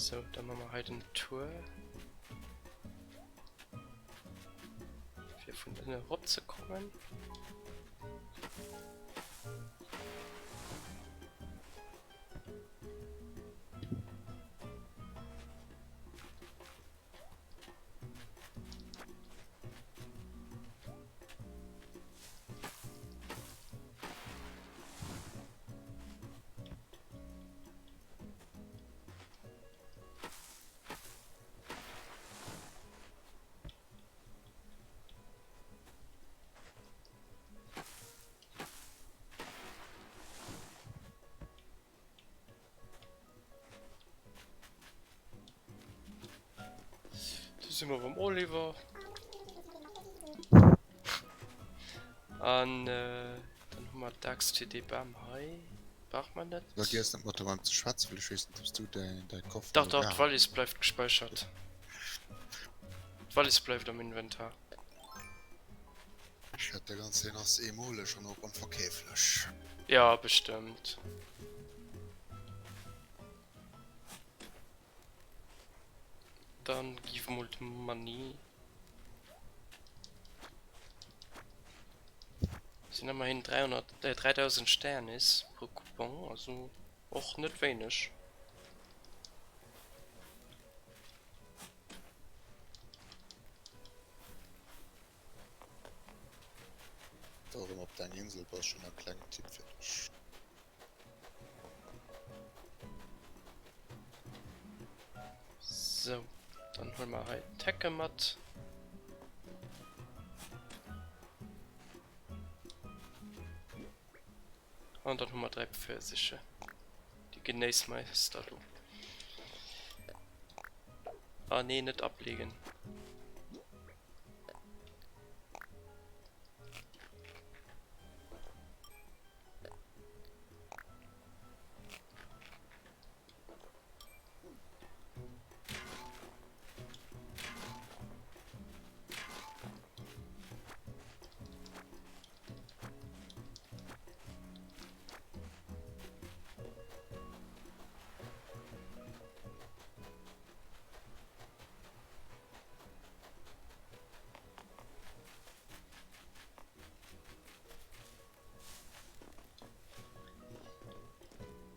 So, dann machen wir heute eine Tour. Wir von der Rob zu kommen. sind wir beim Oliver. An dann haben wir DAX TD beim Hai. Braucht man das? Da gehst du mit dem zu schwarz, will ich wissen, dass du dein Kopf. Doch, Wallis bleibt gespeichert. Wallis bleibt am Inventar. Ich hatte ganz den aus Emole schon auch unverkäflich. Ja, bestimmt. Dann give multi money. Sind immerhin 3000 Sterne ist pro Coupon, also auch nicht wenig. Darum auf deiner Insel war schon ein kleiner Tipp für dich. So, dann holen wir halt Tekematt. Und dann haben wir 3 Pfirsiche. Die Genießmeister, du. Ah, nee, nicht ablegen.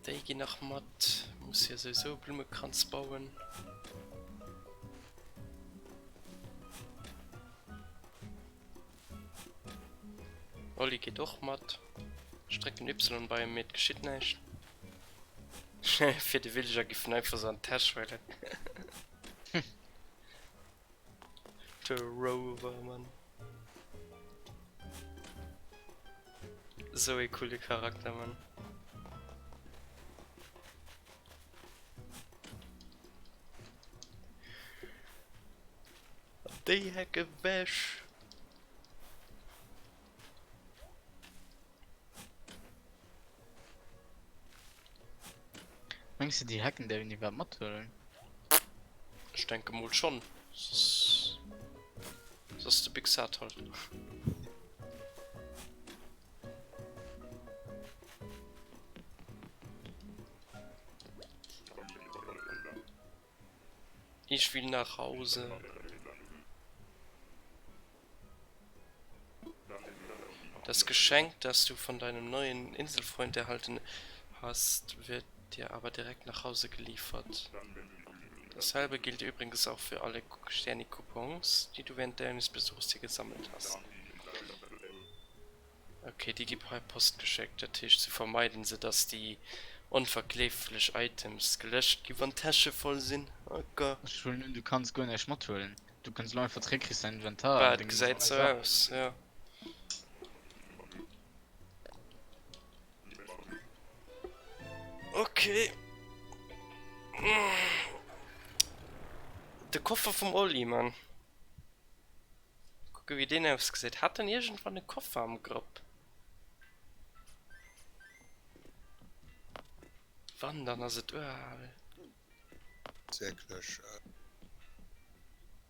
Der geht nach Matt. Muss hier sowieso Blumenkranz bauen. Olli geht doch Matt. Strecken Y bei mit geschieht nicht. Für die Villager gibt einfach so einen Testschwelle. Der Rover, Mann. So ein cooler Charakter, Mann. Die Hecke wäsch. Meinst du die Hacken der über Mod wollen? Ich denke mal schon. Das ist der Big Sat halt. Ich will nach Hause. Das Geschenk, das du von deinem neuen Inselfreund erhalten hast, wird dir aber direkt nach Hause geliefert. Dasselbe gilt übrigens auch für alle Sterni-Coupons, die du während deines Besuchs hier gesammelt hast. Okay, die gibt halt Postgeschenk, der Tisch. Zu vermeiden sie, dass die unverkläflichen Items gelöscht, die von Tasche voll sind. Okay. Entschuldigung, du kannst gar nicht Mod holen. Du kannst nur einfach Trick sein Inventar. Bad gesagt so aus, ja. Okay. Der Koffer vom Olli, Mann. Gucke, wie den ausgesehen hat. Dann irgendwann einen Koffer am Grab. Wandern, also Wirklich,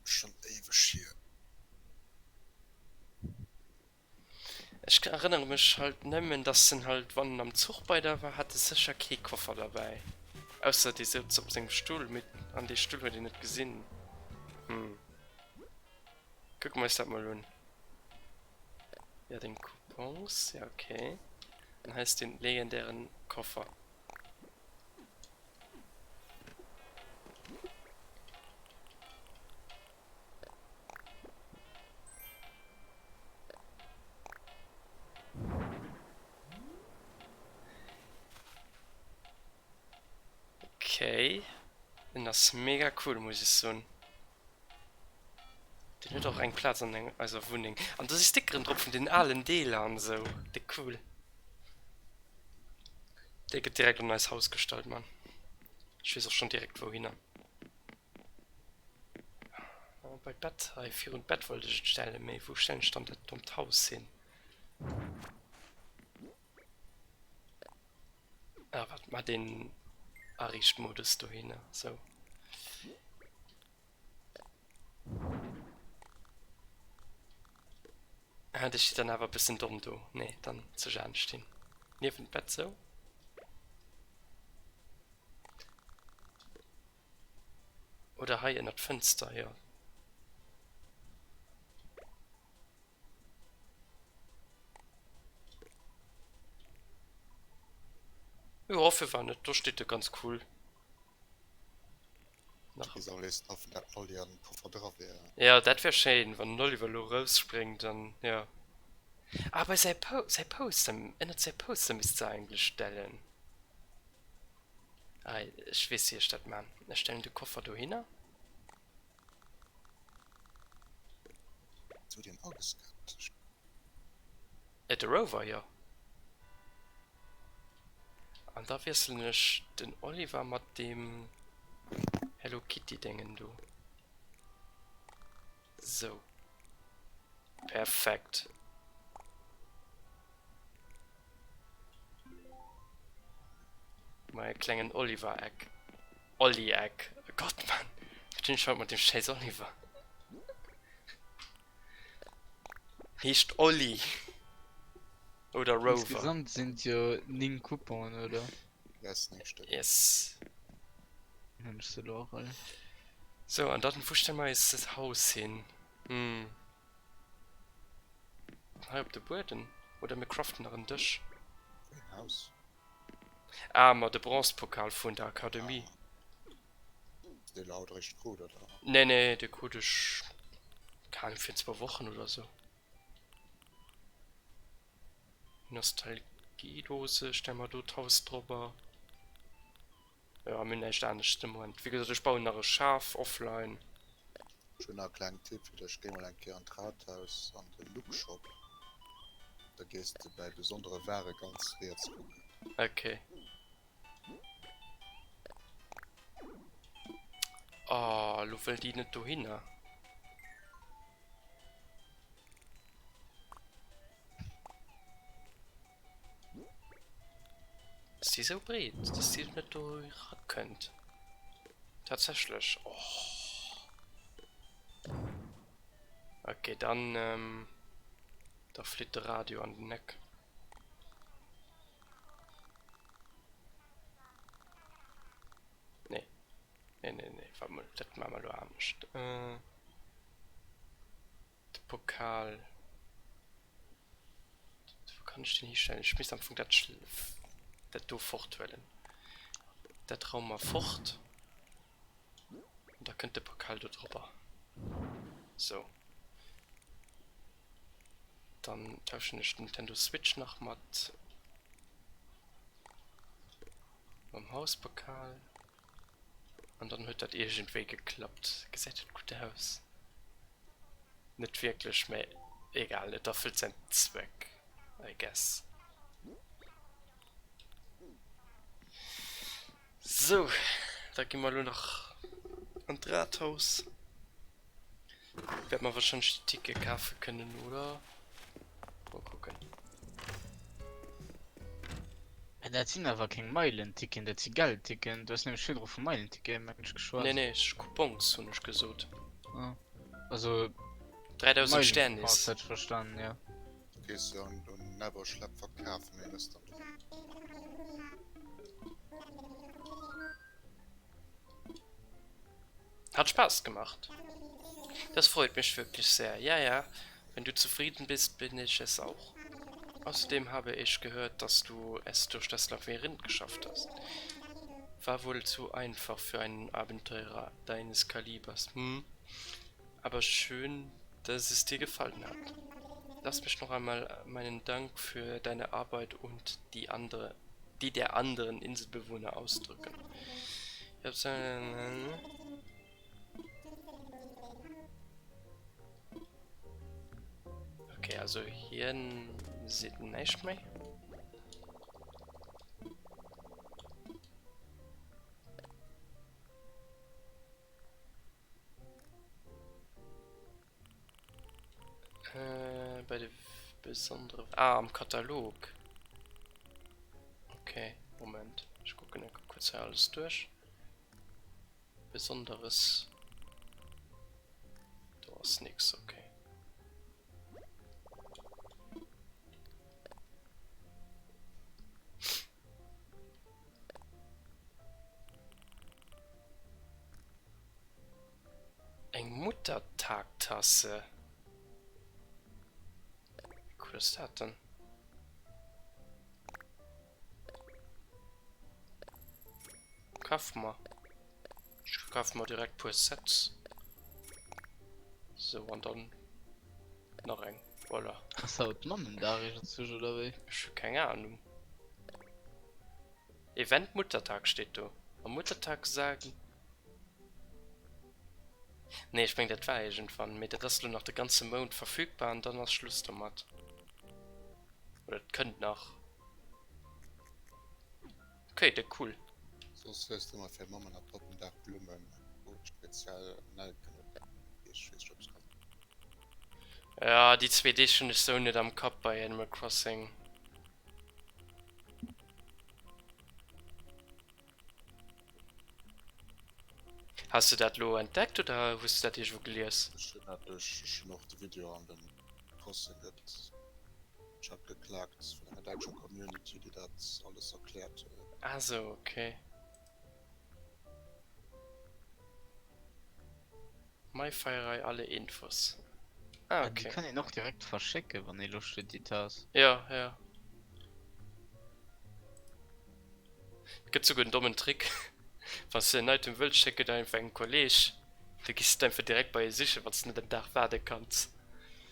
schon ewig hier. Ich erinnere mich halt nicht, dass sind halt, wann am Zug bei da war, hatte sicher kein Koffer dabei. Außer die sitzt auf seinem Stuhl mit, an die Stuhl wird die nicht gesehen. Guck mal, ich das mal an. Ja, den Coupons, ja, okay. Dann heißt den legendären Koffer. Okay. Und das ist mega cool, muss ich sagen. Den hat auch einen Platz an den, also Wohnung. Und das ist dickeren drauf von den allen Delen so. Der cool. Der geht direkt ein neues Haus gestaltet, Mann. Ich weiß auch schon direkt wohin. bei Bett. Für ein Bett wollte ich stellen, aber wo stellen stand das um Haus hin? Ah, warte mal den Arisch-Modus da hin. So. Ah, das steht dann aber ein bisschen dumm, du. Nee, dann zu Jan stehen. Neben dem Bett so. Oder hier in das Fenster, ja. Ja, für war nicht. Da steht er ganz cool. Nach. Die soll jetzt auf der Alien Puffer drauf wäre. Ja, das wäre schön, wenn Oliver rausspringt, dann, ja. Aber sein Poster, ändert sein Poster müsste er eigentlich stellen. Ah, ich weiß hier statt, Mann. Wir stellen den Koffer da hin. Zu den August gehabt. Der Rover, ja. Und da wechseln ich den Oliver mit dem Hello Kitty Dingen, du. So. Perfekt. Mein kleinen Oliver-Eck. Olli-Eck. Oh Gott, Mann. Den schaut mit dem scheiß Oliver. Hieß Olli. Oder Rover. Insgesamt sind ja 9 Coupon, oder? Das nächste. Yes. Mensch, du doch, Alter. So, und dann vorstellen wir jetzt das Haus hin. Hm. Halb der Boden. Oder wir craften noch einen Tisch. Ein Haus. Ah, mal der Bronzepokal von der Akademie. Der laut recht gut, oder? Nee, der Code ist. Keine für 2 Wochen oder so. Nostalgiedose, stellen wir dort Haus drüber. Ja, mir nicht an der Moment. Wie gesagt, ich baue nach Schaf offline. Schöner kleiner Tipp, ich gehe mal ein Kehr an Rathaus an den Lookshop. Da gehst du bei besondere Ware ganz wert zu gucken. Okay. Ah, du willst die nicht da hin? Ist die so breit, dass die nicht durch könnt? Tatsächlich. Oh. Okay, dann da fliegt der Radio an den Neck. Nee, warte mal, das machen wir nur anders. Der Pokal. Wo kann ich den hier stellen? Ich muss am Anfang das do fortwählen. Der Traum mal fort. Und da könnte der Pokal da drüber. So. Dann tausche ich den Nintendo Switch nach matt. Beim Hauspokal. Und dann hat das irgendwie geklappt. Gesagt, gut aus. Nicht wirklich mehr. Egal, das erfüllt seinen Zweck. I guess. So, da gehen wir nur noch an das Rathaus. Werden wir wahrscheinlich die Ticket kaufen können, oder? Mal gucken. Ja, das sind aber kein Meilenticken, das sind Geldticken. Du hast nämlich schon drauf ein Meilenticken, Mensch, geschwatzt. Nee, ist Coupons, habe ich gesagt. Ah. Also, 3000 Sterne Meilencoupons, ist. hätte ich verstanden, ja. Du gehst ja und never schlepp verkaufen, wenn es dann. Hat Spaß gemacht. Das freut mich wirklich sehr. Ja. Wenn du zufrieden bist, bin ich es auch. Außerdem habe ich gehört, dass du es durch das Labyrinth geschafft hast. War wohl zu einfach für einen Abenteurer deines Kalibers. Aber schön, dass es dir gefallen hat. Lass mich noch einmal meinen Dank für deine Arbeit und die der anderen Inselbewohner ausdrücken. Ich hab's okay, also hier sieht nicht mehr. Bei der besonderen... Ah, am Katalog. Okay, Moment. Ich gucke noch kurz alles durch. Besonderes. Da ist nix, okay. Eng Muttertagtasse. Wie cool ist das denn? Kauf mal. Ich kauf mal direkt pur Sets. So, und dann noch eng. Voilà. Was haut Nonnen da dazu oder wie? Ich hab keine Ahnung. Event Muttertag steht da. Am Muttertag sagen. Nee, ich denke, das war irgendwann. Mit das du noch der ganze Monat verfügbar und dann hast Schluss damit. Oder das könnte noch. Okay, der cool. So wirst du immer für Mama nach Poppendach Blumen und speziell Nelken. Ich weiß nicht, ob es kann. Ja, die 2D schon ist so nicht am Kopf bei Animal Crossing. Hast du das lo entdeckt oder hast du das schon gelesen? Ich habe natürlich schon noch das Video an den Crossing get. Ich habe geklagt von der deutschen Community, die das alles erklärt. Also, okay. Maifeierei, alle Infos. Ah, Die okay. kann ich noch direkt verschicken, wenn ich Lust auf die Tasse. Ja, ja. Gibt sogar einen dummen Trick. Was du nicht im Wild schicke, da einfach ein College. Da gehst du einfach direkt bei sich, was du nicht den Tag warten kannst.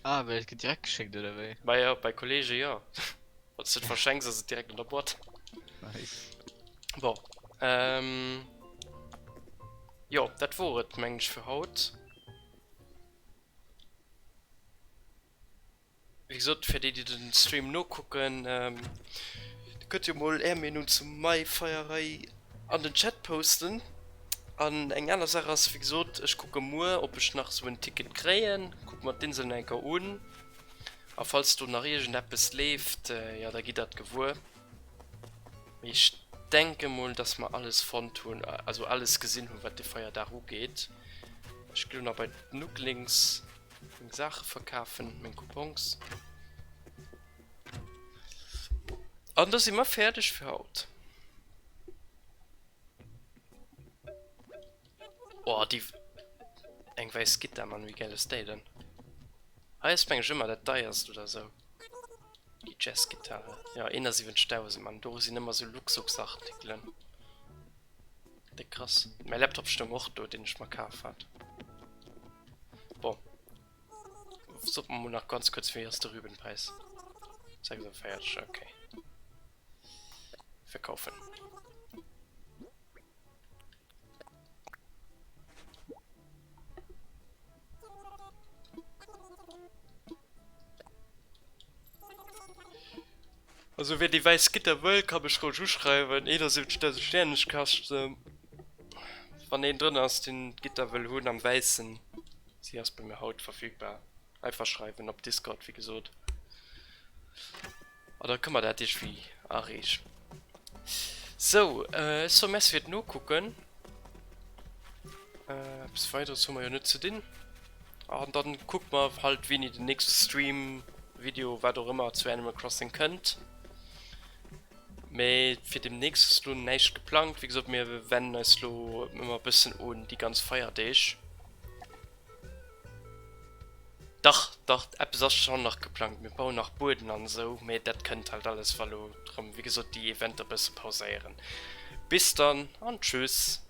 Ah, weil es geht direkt geschickt oder wie? Weil ja, bei Kollege ja. Was du verschenkst, ist es direkt an der Bord. Nice. Boah. Ja, das war es, Mensch, für heute. Wie gesagt, für die den Stream nur gucken, könnt ihr mal Minuten zum Mai-Feierei an den Chat posten. An eng andere Sache ist, wie gesagt, ich gucke nur, ob ich nach so ein Ticket kriegen. Guck mal den Sinn einfach an. Aber falls du nach irgendetwas lebt, ja, da geht das gewohr. Ich denke mal, dass wir alles von tun, also alles gesehen haben, was die Feier da geht. Ich gehe noch bei Nucklings Sachen verkaufen, mit Coupons. Und das sind wir fertig für heute. Oh, die... Irgendwas geht da, Mann, wie geil ist der denn? Ah, jetzt bin ich immer der teuerst oder so. Die Jazzgitarre. Ja, 71.000, Mann. Da sind immer so Luxusartikel. Der krass. Mein Laptop steht auch da, den ich mal gekauft hat. Boah. Suppen wir noch ganz kurz für erste Rübenpreis. Sagen wir fertig, okay. Verkaufen. Also wer die weiß Gitter will, kann ich schon schreiben. Jeder sieht das Sternenkasten. Wenn den drin hast, den Gitter will holen am weißen. Sie ist bei mir Haut verfügbar. Einfach schreiben auf Discord, wie gesagt. Oder kann man das nicht wie Arisch. So, so Mess wird nur gucken. Bis weiter soll man ja nicht zu den. Und dann guckt man halt, wie ihr den nächsten Stream, Video, was auch immer zu Animal Crossing könnt. Mit für den nächsten Stunde nicht geplant. Wie gesagt, wir werden es immer ein bisschen ohne die ganze Feiertag. Doch, etwas ist schon noch geplant. Wir bauen nach Boden an so. Aber das könnt halt alles verloren. Darum, wie gesagt, die Event ein bisschen pausieren. Bis dann und tschüss.